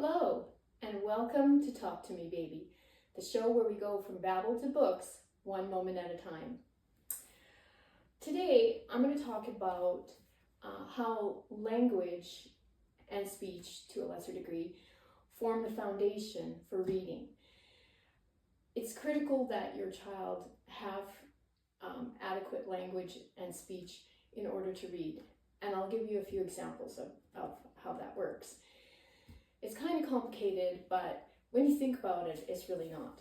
Hello, and welcome to Talk to Me, Baby, the show where we go from babble to books, one moment at a time. Today, I'm going to talk about how language and speech, to a lesser degree, form the foundation for reading. It's critical that your child have adequate language and speech in order to read, and I'll give you a few examples of how that works. It's kind of complicated, but when you think about it, it's really not.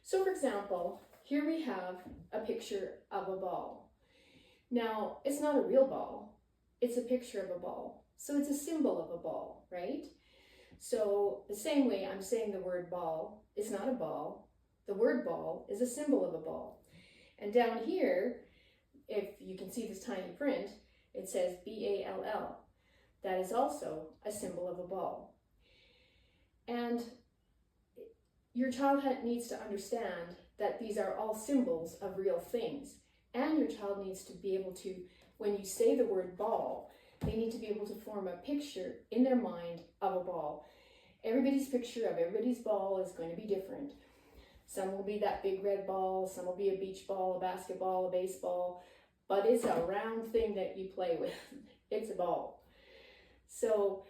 So for example, here we have a picture of a ball. Now, it's not a real ball, it's a picture of a ball. So it's a symbol of a ball, right? So the same way I'm saying the word ball, it's not a ball. The word ball is a symbol of a ball. And down here, if you can see this tiny print, it says B-A-L-L. That is also a symbol of a ball. And your child needs to understand that these are all symbols of real things. And your child needs to be able to, when you say the word ball, they need to be able to form a picture in their mind of a ball. Everybody's picture of everybody's ball is going to be different. Some will be that big red ball, some will be a beach ball, a basketball, a baseball, but it's a round thing that you play with. It's a ball. So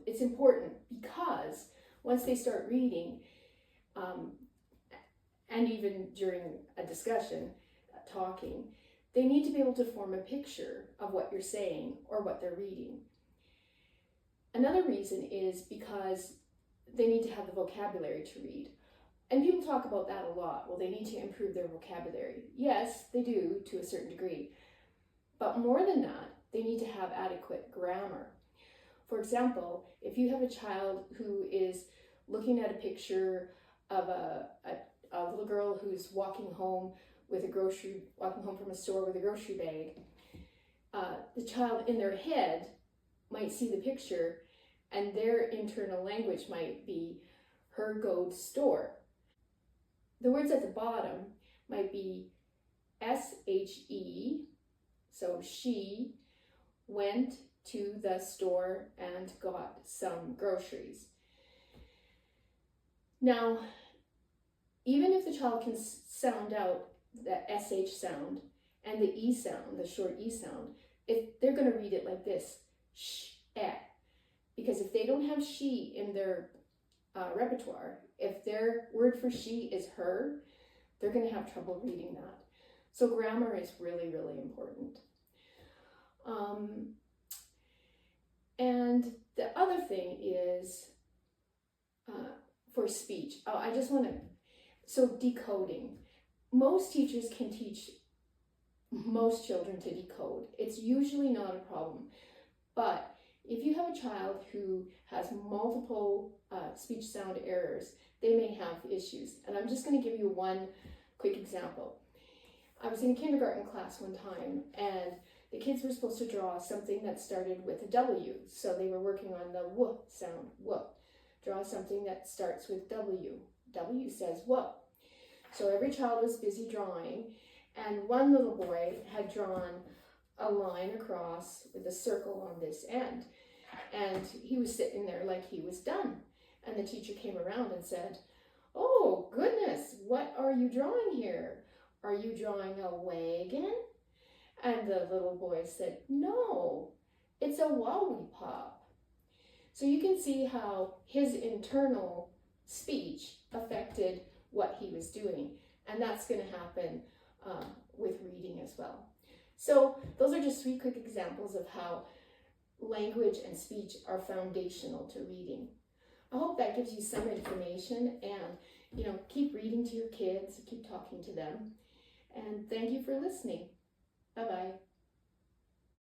it's important because once they start reading, and even during a discussion, talking, they need to be able to form a picture of what you're saying or what they're reading. Another reason is because they need to have the vocabulary to read. And people talk about that a lot. Well, they need to improve their vocabulary. Yes, they do to a certain degree. But more than that, they need to have adequate grammar. For example, if you have a child who is looking at a picture of a little girl who's walking home from a store with a grocery bag, the child in their head might see the picture and their internal language might be her go store. The words at the bottom might be S-H-E, so she went to the store and got some groceries. Now, even if the child can sound out the SH sound and the E sound, the short E sound, they're going to read it like this, sh-eh. Because if they don't have she in their repertoire, if their word for she is her, they're going to have trouble reading that. So grammar is really, really important. And the other thing is for speech. So decoding. Most teachers can teach most children to decode. It's usually not a problem. But if you have a child who has multiple speech sound errors, they may have issues. And I'm just going to give you one quick example. I was in a kindergarten class one time, and the kids were supposed to draw something that started with a W. So they were working on the W sound, W. Draw something that starts with W. W says W. So every child was busy drawing, and one little boy had drawn a line across with a circle on this end. And he was sitting there like he was done. And the teacher came around and said, "Oh, goodness, what are you drawing here? Are you drawing a wagon?" And the little boy said, "No, it's a lollipop." So you can see how his internal speech affected what he was doing. And that's going to happen with reading as well. So those are just 3 quick examples of how language and speech are foundational to reading. I hope that gives you some information, and keep reading to your kids, keep talking to them. And thank you for listening. Bye-bye.